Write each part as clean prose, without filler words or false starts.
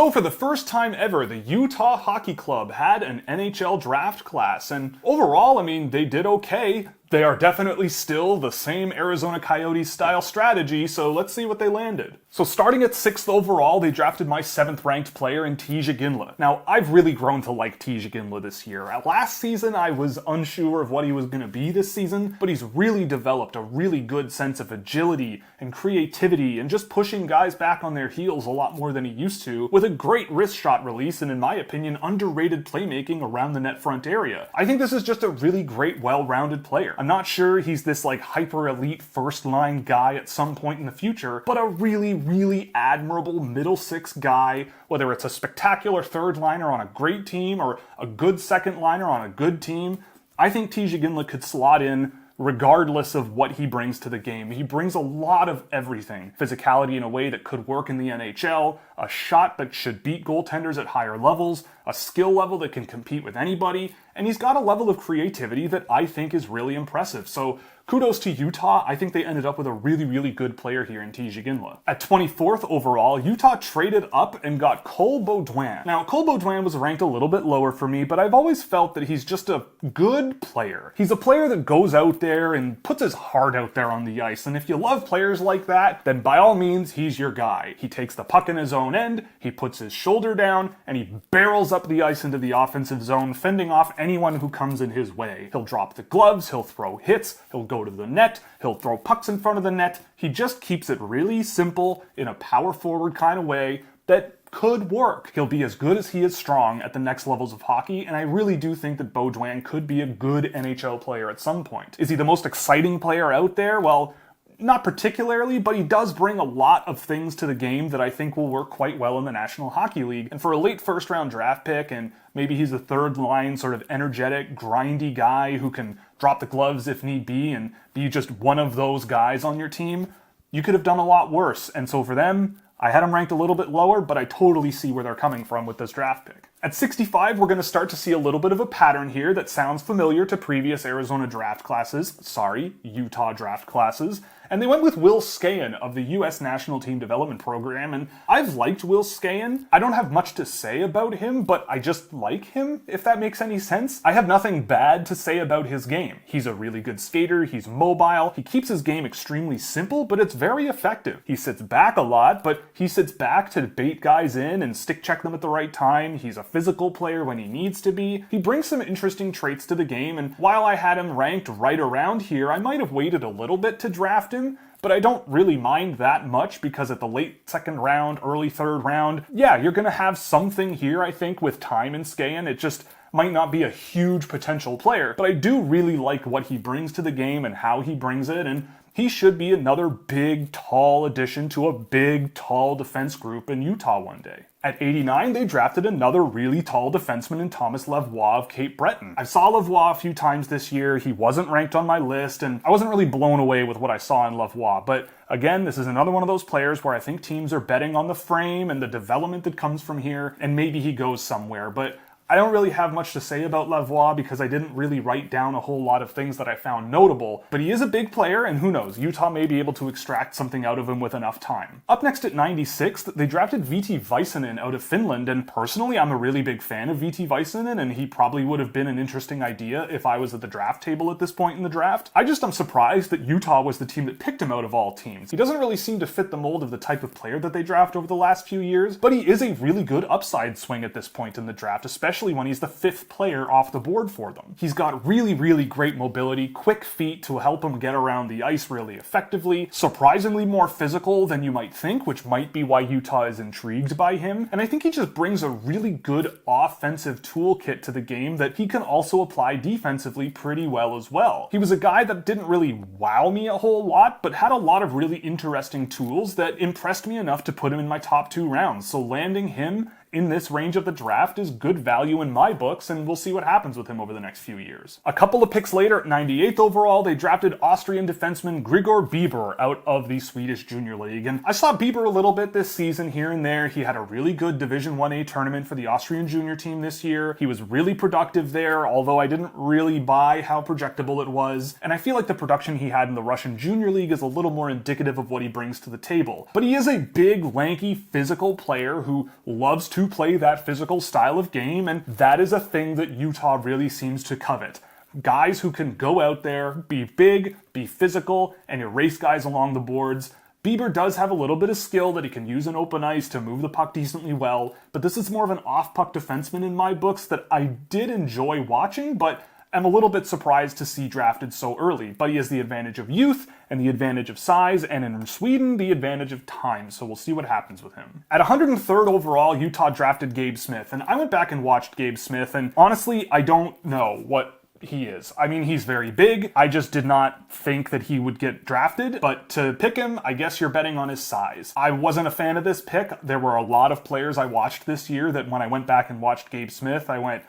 So for the first time ever, the Utah Hockey Club had an NHL draft class, and overall, I mean, they did okay. They are definitely still the same Arizona Coyotes style strategy, so let's see what they landed. So starting at 6th overall, they drafted my 7th ranked player in Teemu Ginla. Now, I've really grown to like Teemu Ginla this year. Last season, I was unsure of what he was going to be this season, but he's really developed a really good sense of agility and creativity and just pushing guys back on their heels a lot more than he used to, with a great wrist shot release and, in my opinion, underrated playmaking around the net front area. I think this is just a really great, well-rounded player. I'm not sure he's this like hyper elite first line guy at some point in the future, but a really admirable middle six guy, whether it's a spectacular third liner on a great team or a good second liner on a good team. I think Teemu Ginla could slot in regardless of what he brings to the game. He brings a lot of everything. Physicality in a way that could work in the NHL, a shot that should beat goaltenders at higher levels, a skill level that can compete with anybody, and he's got a level of creativity that I think is really impressive. So kudos to Utah. I think they ended up with a really good player here in Teemu Ginla. At 24th overall, Utah traded up and got Cole Baudouin. Now, Cole Baudouin was ranked a little bit lower for me, but I've always felt that he's just a good player. He's a player that goes out there and puts his heart out there on the ice, and if you love players like that, then by all means, he's your guy. He takes the puck in his own end, he puts his shoulder down, and he barrels up the ice into the offensive zone, fending off anyone who comes in his way. He'll drop the gloves, he'll throw hits, he'll go to the net, he'll throw pucks in front of the net. He just keeps it really simple in a power forward kind of way that could work. He'll be as good as he is strong at the next levels of hockey, and I really do think that Baudouin could be a good NHL player at some point. Is he the most exciting player out there? Well, not particularly, but he does bring a lot of things to the game that I think will work quite well in the National Hockey League. And for a late first round draft pick, and maybe he's a third line sort of energetic, grindy guy who can drop the gloves if need be and be just one of those guys on your team, you could have done a lot worse. And so for them, I had him ranked a little bit lower, but I totally see where they're coming from with this draft pick. At 65, we're going to start to see a little bit of a pattern here that sounds familiar to previous Arizona draft classes. Sorry, Utah draft classes. And they went with Will Scahan of the U.S. National Team Development Program, and I've liked Will Scahan. I don't have much to say about him, but I just like him, if that makes any sense. I have nothing bad to say about his game. He's a really good skater, he's mobile, he keeps his game extremely simple, but it's very effective. He sits back a lot, but he sits back to bait guys in and stick check them at the right time. He's a physical player when he needs to be. He brings some interesting traits to the game, and while I had him ranked right around here, I might have waited a little bit to draft him, but I don't really mind that much because at the late second round, early third round, yeah, you're going to have something here, I think, with time and Scahan. It just might not be a huge potential player, but I do really like what he brings to the game and how he brings it, and he should be another big, tall addition to a big, tall defense group in Utah one day. At 89, they drafted another really tall defenseman in Thomas Lavoie of Cape Breton. I saw Lavoie a few times this year. He wasn't ranked on my list, and I wasn't really blown away with what I saw in Lavoie. But again, this is another one of those players where I think teams are betting on the frame and the development that comes from here, and maybe he goes somewhere. But I don't really have much to say about Lavoie because I didn't really write down a whole lot of things that I found notable, but he is a big player, and who knows, Utah may be able to extract something out of him with enough time. Up next at 96th, they drafted VTVion out of Finland, and personally I'm a really big fan of VTVion, and he probably would have been an interesting idea if I was at the draft table at this point in the draft. I'm surprised that Utah was the team that picked him out of all teams. He doesn't really seem to fit the mold of the type of player that they draft over the last few years, but he is a really good upside swing at this point in the draft, especially when he's the 5th player off the board for them. He's got really great mobility, quick feet to help him get around the ice really effectively, surprisingly more physical than you might think, which might be why Utah is intrigued by him, and I think he just brings a really good offensive toolkit to the game that he can also apply defensively pretty well as well. He was a guy that didn't really wow me a whole lot, but had a lot of really interesting tools that impressed me enough to put him in my top 2 rounds, so landing him in this range of the draft is good value in my books, and we'll see what happens with him over the next few years. A couple of picks later, at 98th overall, they drafted Austrian defenseman Gregor Bieber out of the Swedish Junior League. And I saw Bieber a little bit this season here and there. He had a really good Division 1A tournament for the Austrian junior team this year. He was really productive there, although I didn't really buy how projectable it was. And I feel like the production he had in the Russian Junior League is a little more indicative of what he brings to the table. But he is a big, lanky, physical player who loves to play that physical style of game, and that is a thing that Utah really seems to covet. Guys who can go out there, be big, be physical, and erase guys along the boards. Bieber does have a little bit of skill that he can use in open ice to move the puck decently well, but this is more of an off-puck defenseman in my books that I did enjoy watching, but I'm a little bit surprised to see drafted so early. But he has the advantage of youth and the advantage of size, and in Sweden, the advantage of time, so we'll see what happens with him. At 103rd overall, Utah drafted Gabe Smith, and I went back and watched Gabe Smith, and honestly, I don't know what he is. I mean, he's very big. I just did not think that he would get drafted, but to pick him, I guess you're betting on his size. I wasn't a fan of this pick. There were a lot of players I watched this year that when I went back and watched Gabe Smith, I went,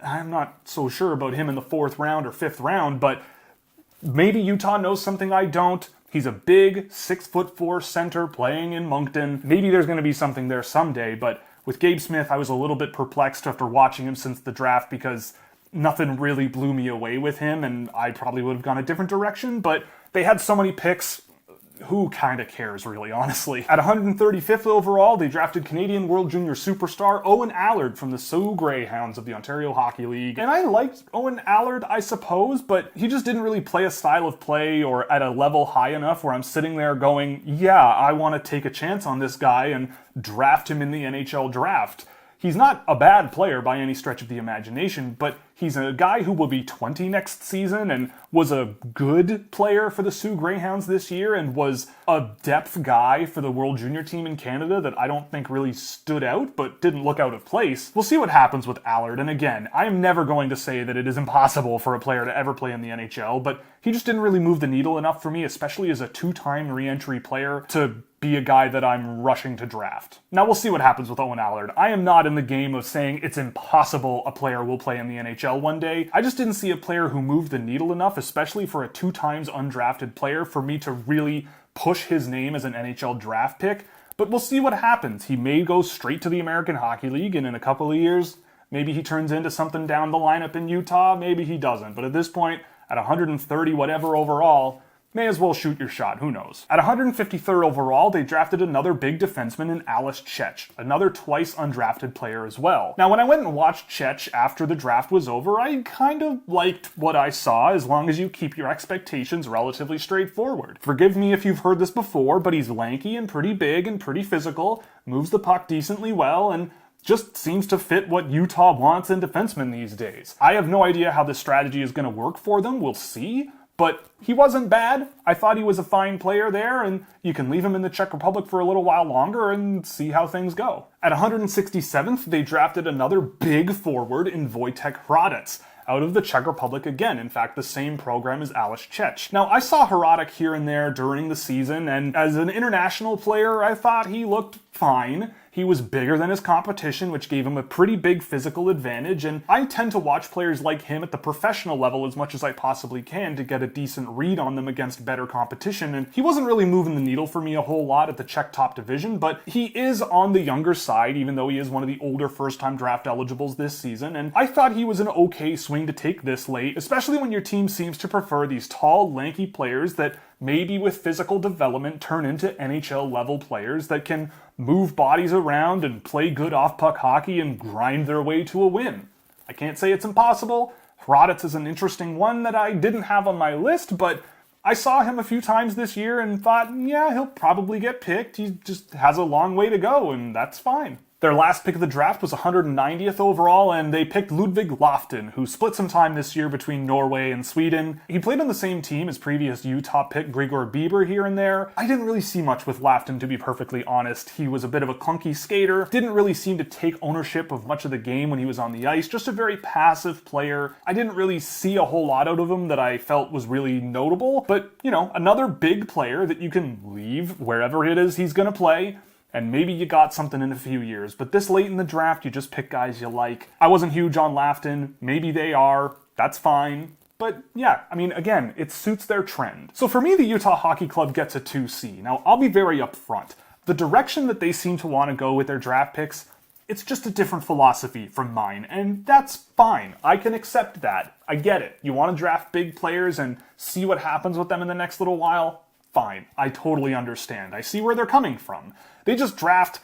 I'm not so sure about him in the 4th round or 5th round, but maybe Utah knows something I don't. He's a big 6'4" center playing in Moncton. Maybe there's going to be something there someday, but with Gabe Smith, I was a little bit perplexed after watching him since the draft because nothing really blew me away with him, and I probably would have gone a different direction, but they had so many picks. Who kind of cares, really, honestly? At 135th overall, they drafted Canadian World Junior superstar Owen Allard from the Soo Greyhounds of the Ontario Hockey League. And I liked Owen Allard, I suppose, but he just didn't really play a style of play or at a level high enough where I'm sitting there going, yeah, I want to take a chance on this guy and draft him in the NHL draft. He's not a bad player by any stretch of the imagination, but he's a guy who will be 20 next season and was a good player for the Soo Greyhounds this year and was a depth guy for the World Junior team in Canada that I don't think really stood out but didn't look out of place. We'll see what happens with Allard, and again, I am never going to say that it is impossible for a player to ever play in the NHL, but he just didn't really move the needle enough for me, especially as a 2-time re-entry player, to be a guy that I'm rushing to draft. Now we'll see what happens with Owen Allard. I am not in the game of saying it's impossible a player will play in the NHL one day. I just didn't see a player who moved the needle enough, especially for a 2 times undrafted player, for me to really push his name as an NHL draft pick. But we'll see what happens. He may go straight to the American Hockey League, and in a couple of years, maybe he turns into something down the lineup in Utah, maybe he doesn't. But at this point, at 130 whatever overall, may as well shoot your shot, who knows. At 153rd overall, they drafted another big defenseman in Cech, another twice undrafted player as well. Now, when I went and watched Cech after the draft was over, I kind of liked what I saw, as long as you keep your expectations relatively straightforward. Forgive me if you've heard this before, but he's lanky and pretty big and pretty physical, moves the puck decently well, and just seems to fit what Utah wants in defensemen these days. I have no idea how this strategy is going to work for them, we'll see. But he wasn't bad. I thought he was a fine player there, and you can leave him in the Czech Republic for a little while longer and see how things go. At 167th, they drafted another big forward in Wojtek Hradec, out of the Czech Republic again. In fact, the same program as Cech. Now, I saw Hradec here and there during the season, and as an international player, I thought he looked fine. He was bigger than his competition, which gave him a pretty big physical advantage, and I tend to watch players like him at the professional level as much as I possibly can to get a decent read on them against better competition, and he wasn't really moving the needle for me a whole lot at the Czech top division, but he is on the younger side, even though he is one of the older first-time draft eligibles this season, and I thought he was an okay swing to take this late, especially when your team seems to prefer these tall, lanky players that maybe with physical development turn into NHL-level players that can move bodies around and play good off-puck hockey and grind their way to a win. I can't say it's impossible. Hradec is an interesting one that I didn't have on my list, but I saw him a few times this year and thought, yeah, he'll probably get picked. He just has a long way to go, and that's fine. Their last pick of the draft was 190th overall, and they picked Ludvig Lofton, who split some time this year between Norway and Sweden. He played on the same team as previous Utah pick Gregor Bieber here and there. I didn't really see much with Lofton, to be perfectly honest. He was a bit of a clunky skater, didn't really seem to take ownership of much of the game when he was on the ice, just a very passive player. I didn't really see a whole lot out of him that I felt was really notable, but, you know, another big player that you can leave wherever it is he's going to play. and maybe you got something in a few years, but this late in the draft, you just pick guys you like. I wasn't huge on Lofton. Maybe they are. That's fine. But yeah, I mean, again, it suits their trend. So for me, the Utah Hockey Club gets a 2C. Now, I'll be very upfront. The direction that they seem to want to go with their draft picks, it's just a different philosophy from mine, and that's fine. I can accept that. I get it. You want to draft big players and see what happens with them in the next little while? Fine. I totally understand. I see where they're coming from. They just draft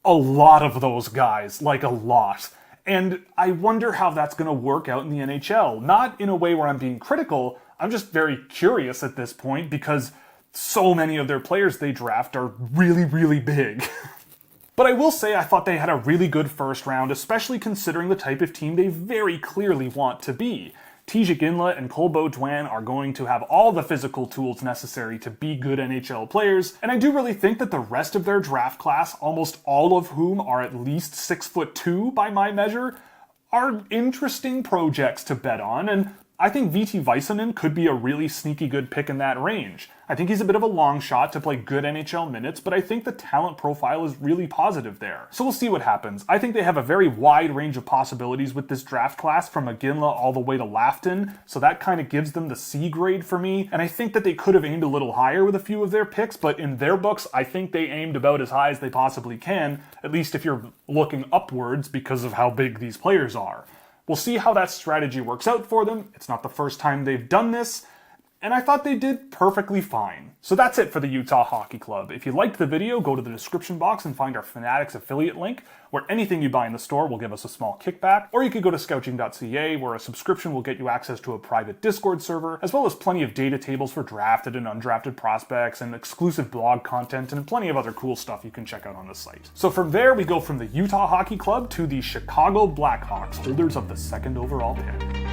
a lot of those guys, like a lot. And I wonder how that's going to work out in the NHL. Not in a way where I'm being critical, I'm just very curious at this point because so many of their players they draft are really, really big. But I will say I thought they had a really good first round, especially considering the type of team they very clearly want to be. Teemu Ginla and Cole Beaudoin are going to have all the physical tools necessary to be good NHL players, and I do really think that the rest of their draft class, almost all of whom are at least 6'2" by my measure, are interesting projects to bet on, and I think VTVion could be a really sneaky good pick in that range. I think he's a bit of a long shot to play good NHL minutes, but I think the talent profile is really positive there. So we'll see what happens. I think they have a very wide range of possibilities with this draft class, from a Ginla all the way to Lofton, so that kind of gives them the C grade for me, and I think that they could have aimed a little higher with a few of their picks, but in their books, I think they aimed about as high as they possibly can, at least if you're looking upwards because of how big these players are. We'll see how that strategy works out for them. It's not the first time they've done this, and I thought they did perfectly fine. So that's it for the Utah Hockey Club. If you liked the video, go to the description box and find our Fanatics affiliate link, where anything you buy in the store will give us a small kickback, or you could go to Scouching.ca, where a subscription will get you access to a private Discord server, as well as plenty of data tables for drafted and undrafted prospects, and exclusive blog content, and plenty of other cool stuff you can check out on the site. So from there, we go from the Utah Hockey Club to the Chicago Blackhawks, holders of the 2nd overall pick.